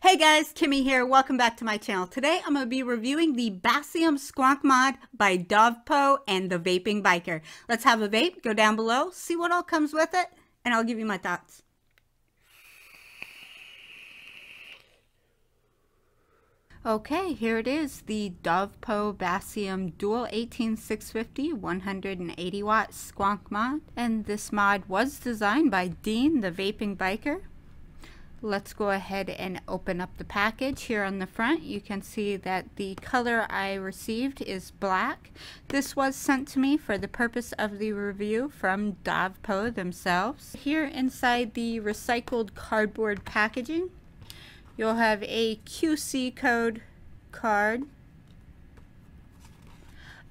Hey guys, Kimmy here. Welcome back to my channel. Today I'm going to be reviewing the Basium Squonk mod by Dovpo and the Vaping Biker. Let's have a vape, go down below, see what all comes with it, and I'll give you my thoughts. Okay, here it is, the Dovpo Basium Dual 18650 180 watt Squonk mod. And this mod was designed by Dean, the Vaping Biker. Let's go ahead and open up the package. Here on the front you can see that the color I received is black. This was sent to me for the purpose of the review from Dovpo themselves. Here inside the recycled cardboard packaging you'll have a QC code card.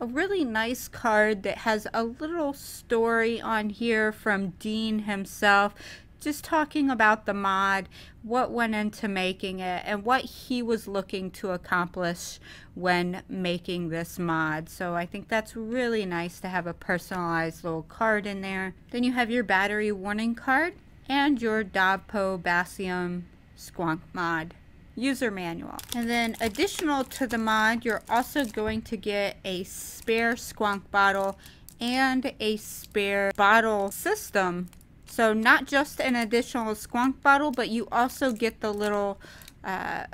A really nice card that has a little story on here from Dean himself, just talking about the mod, what went into making it, and what he was looking to accomplish when making this mod. So I think that's really nice to have a personalized little card in there. Then you have your battery warning card and your Dovpo Basium Squonk mod user manual. And then additional to the mod, you're also going to get a spare Squonk bottle and a spare bottle system. So not just an additional Squonk bottle, but you also get the little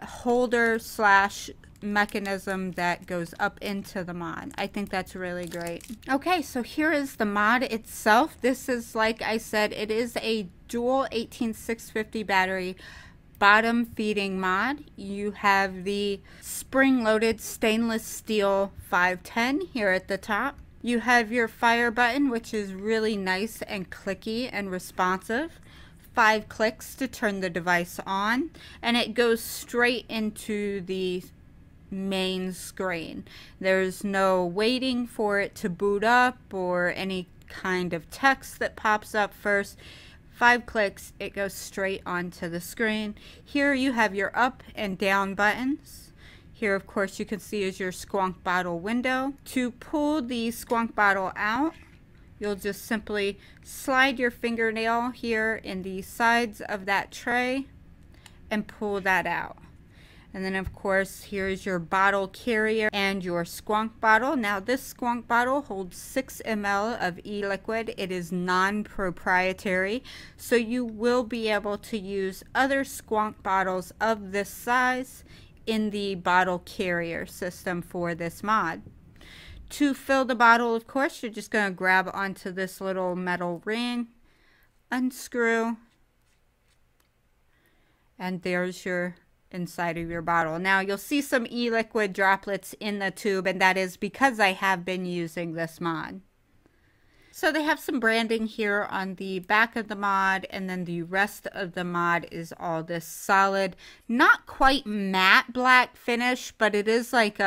holder slash mechanism that goes up into the mod. I think that's really great. Okay, so here is the mod itself. This is, like I said, it is a dual 18650 battery bottom feeding mod. You have the spring-loaded stainless steel 510 here at the top. You have your fire button, which is really nice and clicky and responsive. 5 clicks to turn the device on, and it goes straight into the main screen. There's no waiting for it to boot up or any kind of text that pops up first. 5 clicks, it goes straight onto the screen. Here you have your up and down buttons. Here, of course, you can see is your Squonk bottle window. To pull the Squonk bottle out, you'll just simply slide your fingernail here in the sides of that tray and pull that out. And then, of course, here's your bottle carrier and your Squonk bottle. Now, this Squonk bottle holds 6 ml of e-liquid. It is non-proprietary, so you will be able to use other Squonk bottles of this size in the bottle carrier system for this mod. To fill the bottle, of course, you're just going to grab onto this little metal ring, unscrew, and there's your inside of your bottle. Now you'll see some e-liquid droplets in the tube, and that is because I have been using this mod. So they have some branding here on the back of the mod, and then the rest of the mod is all this solid, not quite matte black finish, but it is like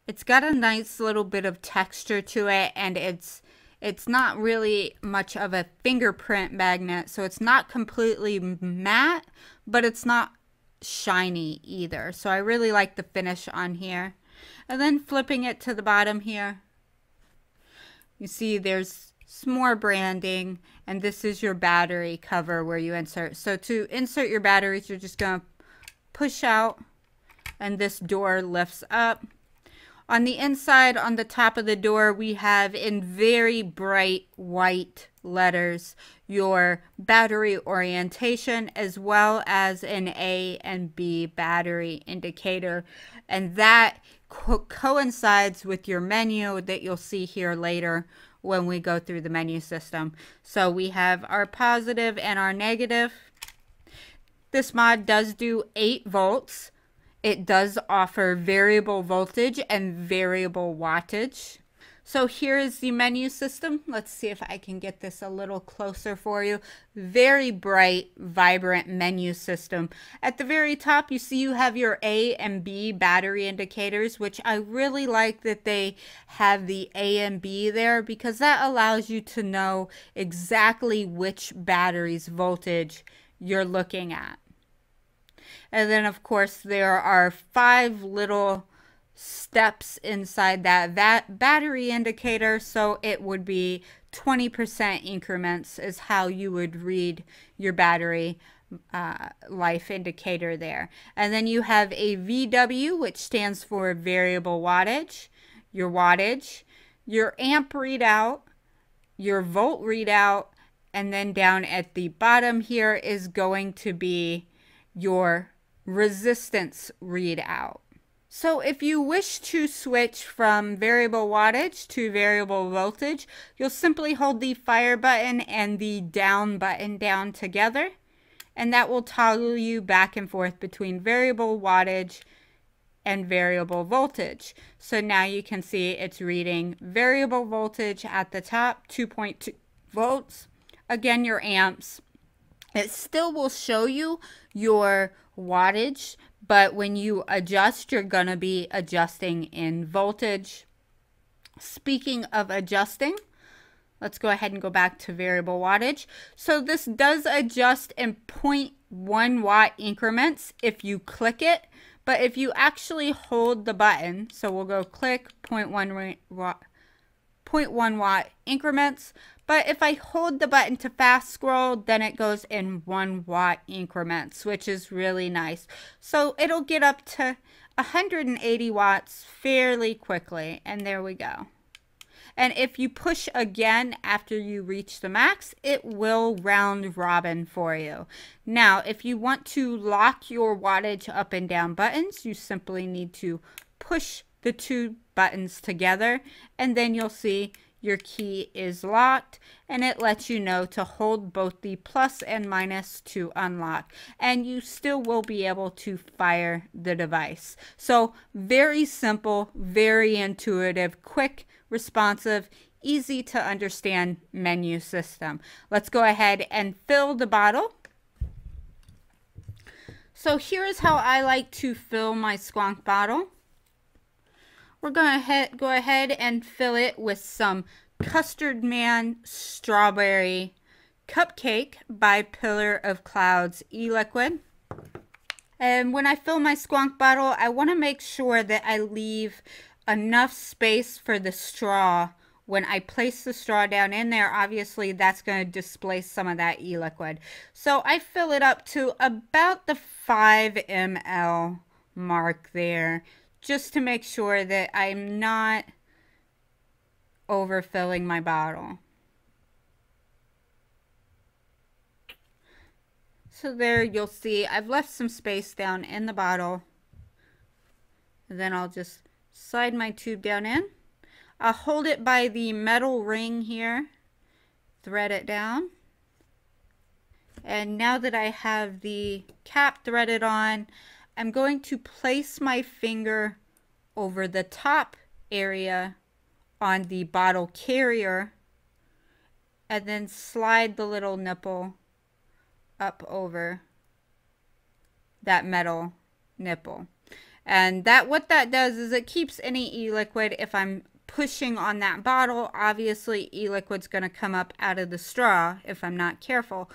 it's got a nice little bit of texture to it, and it's not really much of a fingerprint magnet, so it's not completely matte, but it's not shiny either. So I really like the finish on here. And then flipping it to the bottom here, you see there's some more branding, and this is your battery cover where you insert. So to insert your batteries, you're just going to push out, and this door lifts up. On the inside, on the top of the door, we have in very bright white letters your battery orientation, as well as an A and B battery indicator, and that coincides with your menu that you'll see here later when we go through the menu system. So we have our positive and our negative. This mod does do 8 volts. It does offer variable voltage and variable wattage. So here is the menu system. Let's see if I can get this a little closer for you. Very bright, vibrant menu system. At the very top, you see you have your A and B battery indicators, which I really like that they have the A and B there, because that allows you to know exactly which battery's voltage you're looking at. And then, of course, there are 5 little steps inside that battery indicator, so it would be 20% increments is how you would read your battery life indicator there. And then you have a VW, which stands for variable wattage, your amp readout, your volt readout, and then down at the bottom here is going to be your resistance readout. So if you wish to switch from variable wattage to variable voltage, you'll simply hold the fire button and the down button down together, and that will toggle you back and forth between variable wattage and variable voltage. So now you can see it's reading variable voltage at the top, 2.2 volts. Again, your amps. It still will show you your wattage, but when you adjust, you're going to be adjusting in voltage. Speaking of adjusting, let's go ahead and go back to variable wattage. So this does adjust in 0.1 watt increments if you click it, but if you actually hold the button, so we'll go click 0.1 watt increments, but if I hold the button to fast scroll, then it goes in 1 watt increments, which is really nice. So it'll get up to 180 watts fairly quickly, and there we go. And if you push again after you reach the max, it will round robin for you. Now, if you want to lock your wattage up and down buttons, you simply need to push the two buttons together, and then you'll see your key is locked, and it lets you know to hold both the plus and minus to unlock, and you still will be able to fire the device. So very simple, very intuitive, quick, responsive, easy to understand menu system. Let's go ahead and fill the bottle. So here is how I like to fill my Squonk bottle. We're going to go ahead and fill it with some Custard Man Strawberry Cupcake by Pillar of Clouds e-liquid. And when I fill my Squonk bottle, I want to make sure that I leave enough space for the straw. When I place the straw down in there, obviously that's going to displace some of that e-liquid. So I fill it up to about the 5 ml mark there, just to make sure that I'm not overfilling my bottle. So there you'll see I've left some space down in the bottle. And then I'll just slide my tube down in. I'll hold it by the metal ring here, thread it down. And now that I have the cap threaded on, I'm going to place my finger over the top area on the bottle carrier and then slide the little nipple up over that metal nipple. And what that does is it keeps any e-liquid. If I'm pushing on that bottle, obviously e-liquid's going to come up out of the straw if I'm not careful.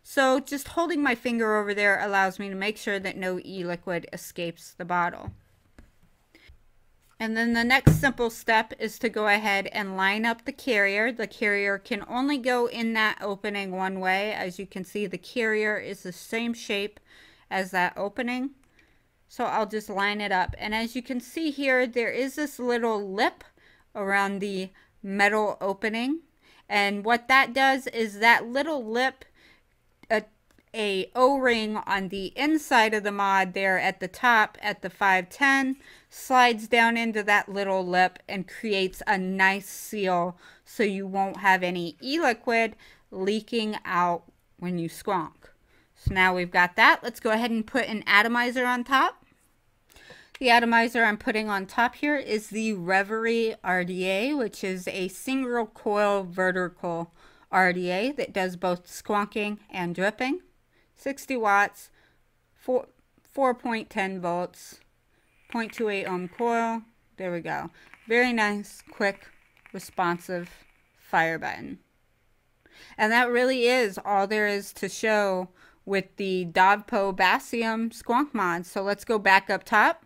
So just holding my finger over there allows me to make sure that no e-liquid escapes the bottle. And then the next simple step is to go ahead and line up the carrier. The carrier can only go in that opening one way. As you can see, the carrier is the same shape as that opening. So I'll just line it up. And as you can see here, there is this little lip around the metal opening. And what that does is that little lip, a O-ring on the inside of the mod there at the top at the 510 slides down into that little lip and creates a nice seal so you won't have any e-liquid leaking out when you squonk. So now we've got that. Let's go ahead and put an atomizer on top. The atomizer I'm putting on top here is the Reverie RDA, which is a single coil vertical RDA that does both squonking and dripping. 60 watts, 4.10 volts, 0.28 ohm coil. There we go. Very nice, quick, responsive fire button. And that really is all there is to show with the Dovpo Basium Squonk mod. So let's go back up top,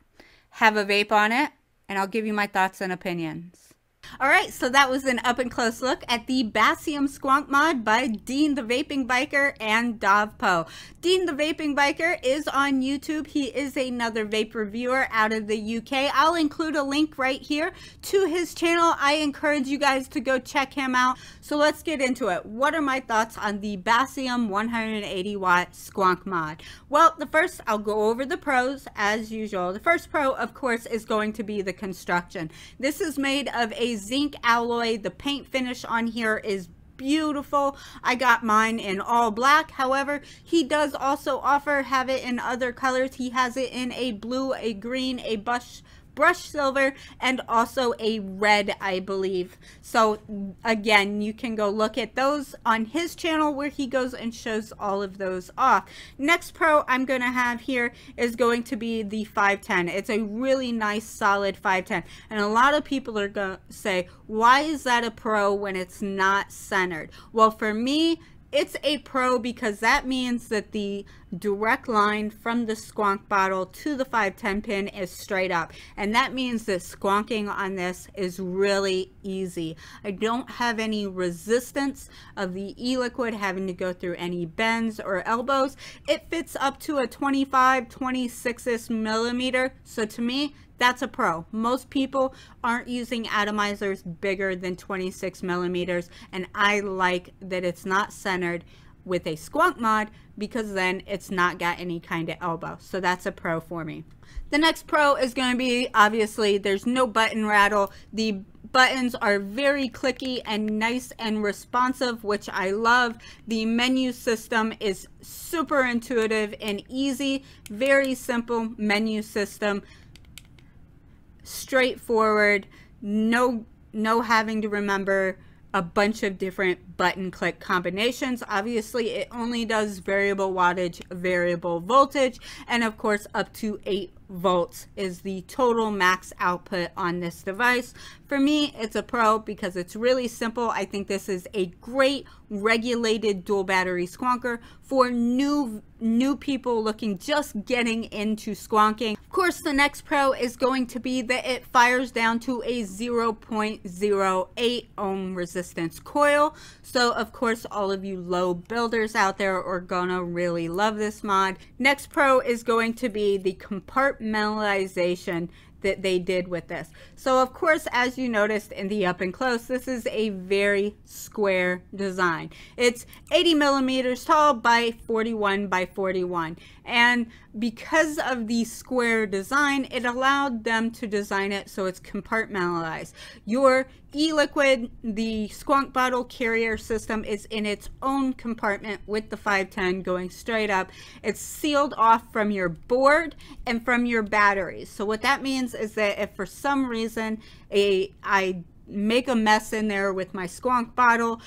have a vape on it, and I'll give you my thoughts and opinions. Alright, so that was an up and close look at the Basium Squonk mod by Dean the Vaping Biker and Dovpo. Dean the Vaping Biker is on YouTube. He is another vape reviewer out of the UK. I'll include a link right here to his channel. I encourage you guys to go check him out. So let's get into it. What are my thoughts on the Basium 180 watt Squonk mod? Well, I'll go over the pros as usual. The first pro, of course, is going to be the construction. This is made of a zinc alloy. The paint finish on here is beautiful. I got mine in all black. However, he does also have it in other colors. He has it in a blue, a green, a brush silver, and also a red, I believe. So again, you can go look at those on his channel where he goes and shows all of those off. Next pro I'm going to have here is going to be the 510. It's a really nice solid 510, and a lot of people are going to say, why is that a pro when it's not centered? Well, for me, it's a pro because that means that the direct line from the Squonk bottle to the 510 pin is straight up, and that means that squonking on this is really easy. I don't have any resistance of the e-liquid having to go through any bends or elbows. It fits up to a 26 millimeter, so to me, that's a pro. Most people aren't using atomizers bigger than 26 millimeters, and I like that it's not centered with a Squonk mod because then it's not got any kind of elbow. So that's a pro for me. The next pro is going to be, obviously, there's no button rattle. The buttons are very clicky and nice and responsive, which I love. The menu system is super intuitive and easy. Very simple menu system. Straightforward, no having to remember a bunch of different button click combinations. Obviously, it only does variable wattage, variable voltage, and of course up to 8 volts is the total max output on this device. For me, it's a pro because it's really simple. I think this is a great regulated dual battery squonker for new people just getting into squonking. Of course, the next pro is going to be that it fires down to a 0.08 ohm resistance coil. So of course, all of you low builders out there are gonna really love this mod. Next pro is going to be the compartmentalization that they did with this. So of course, as you noticed in the up and close, this is a very square design. It's 80 millimeters tall by 41 by 41, and because of the square design, it allowed them to design it so it's compartmentalized. Your e-liquid, the Squonk bottle carrier system, is in its own compartment with the 510 going straight up. It's sealed off from your board and from your batteries. So what that means is that if for some reason I make a mess in there with my Squonk bottle,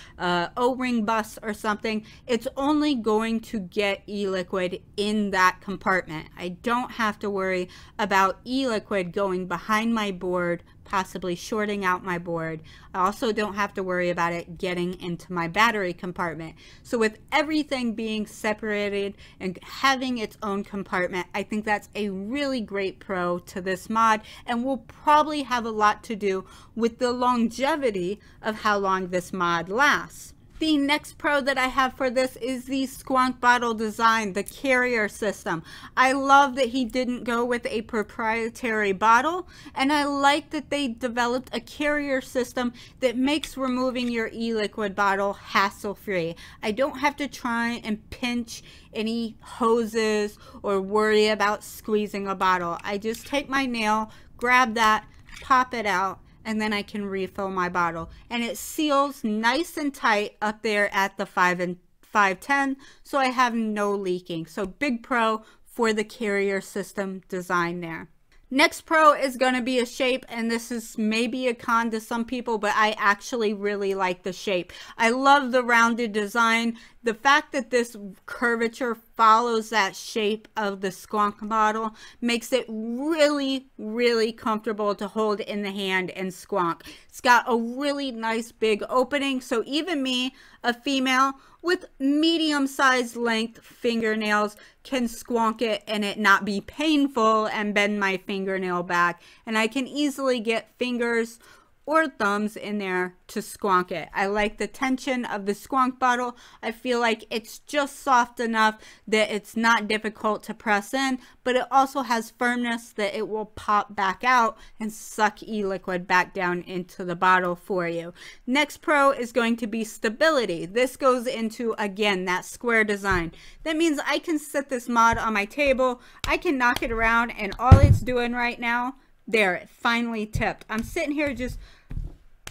O-ring bust or something, it's only going to get e-liquid in that compartment. I don't have to worry about e-liquid going behind my board, possibly shorting out my board. I also don't have to worry about it getting into my battery compartment. So with everything being separated and having its own compartment, I think that's a really great pro to this mod, and will probably have a lot to do with the longevity of how long this mod lasts. The next pro that I have for this is the Squonk bottle design, the carrier system. I love that he didn't go with a proprietary bottle, and I like that they developed a carrier system that makes removing your e-liquid bottle hassle-free. I don't have to try and pinch any hoses or worry about squeezing a bottle. I just take my nail, grab that, pop it out, and then I can refill my bottle, and it seals nice and tight up there at the 510, so I have no leaking. So big pro for the carrier system design there. Next pro is going to be a shape, and this is maybe a con to some people, but I actually really like the shape. I love the rounded design. The fact that this curvature follows that shape of the Squonk model makes it really, really comfortable to hold in the hand and squonk. It's got a really nice big opening, so even me, a female with medium-sized length fingernails, can squonk it and it not be painful and bend my fingernail back. And I can easily get fingers or thumbs in there to squonk it. I like the tension of the squonk bottle. I feel like it's just soft enough that it's not difficult to press in, but it also has firmness that it will pop back out and suck e-liquid back down into the bottle for you. Next pro is going to be stability. This goes into, again, that square design. That means I can set this mod on my table, I can knock it around, and all it's doing right now, there, it finally tipped. I'm sitting here just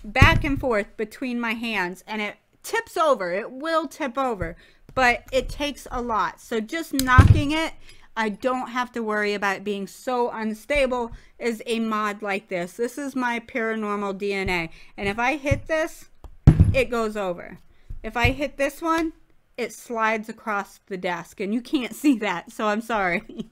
back and forth between my hands and it tips over. It will tip over, but it takes a lot. So just knocking it, I don't have to worry about it being so unstable as a mod like this. This is my paranormal DNA. And if I hit this, it goes over. If I hit this one, it slides across the desk and you can't see that. So I'm sorry.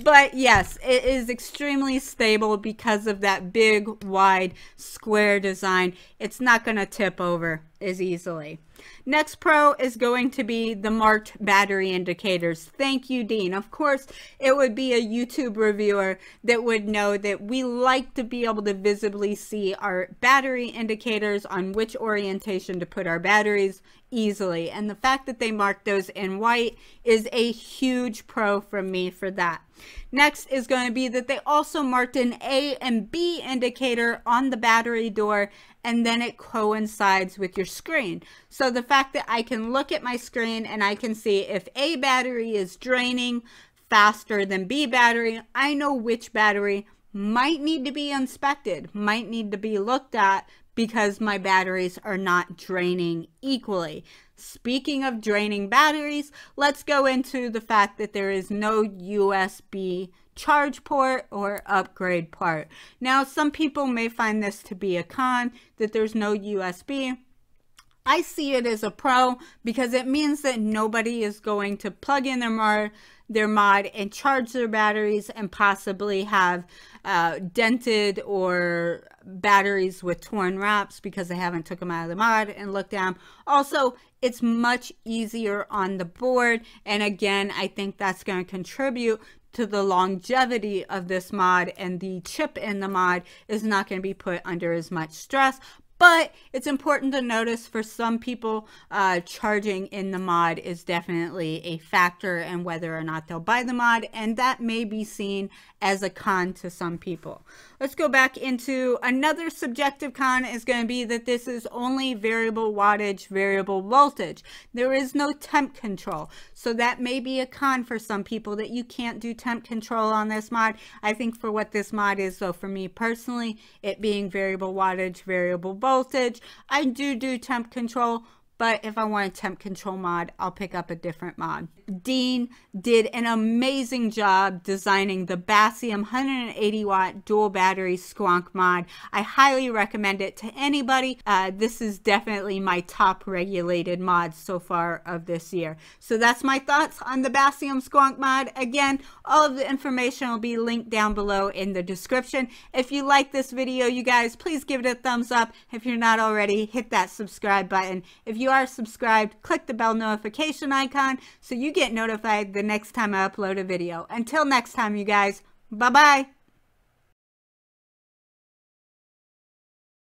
But yes, it is extremely stable because of that big, wide, square design. It's not going to tip over as easily. Next pro is going to be the marked battery indicators. Thank you, Dean. Of course, it would be a YouTube reviewer that would know that we like to be able to visibly see our battery indicators on which orientation to put our batteries easily. And the fact that they mark those in white is a huge pro from me for that. Next is going to be that they also marked an A and B indicator on the battery door, and then it coincides with your screen. So the fact that I can look at my screen and I can see if A battery is draining faster than B battery, I know which battery might need to be inspected, might need to be looked at because my batteries are not draining equally. Speaking of draining batteries, let's go into the fact that there is no USB charge port or upgrade port. Now, some people may find this to be a con, that there's no USB. I see it as a pro because it means that nobody is going to plug in their mod and charge their batteries and possibly have dented or batteries with torn wraps because they haven't took them out of the mod and looked at them. Also, it's much easier on the board, and again, I think that's going to contribute to the longevity of this mod, and the chip in the mod is not going to be put under as much stress. But it's important to notice for some people, charging in the mod is definitely a factor in whether or not they'll buy the mod, and that may be seen as a con to some people. Let's go back into another subjective con is going to be that this is only variable wattage, variable voltage. There is no temp control. So that may be a con for some people that you can't do temp control on this mod. I think for what this mod is, though, for me personally, it being variable wattage, variable voltage, I do temp control. But if I want a temp control mod, I'll pick up a different mod. Dean did an amazing job designing the Basium 180 watt dual battery Squonk mod. I highly recommend it to anybody. This is definitely my top regulated mod so far of this year. So that's my thoughts on the Basium Squonk mod. Again, all of the information will be linked down below in the description. If you like this video, you guys, please give it a thumbs up. If you're not already, hit that subscribe button. If you are subscribed, click the bell notification icon so you get notified the next time I upload a video. Until next time, you guys, bye-bye.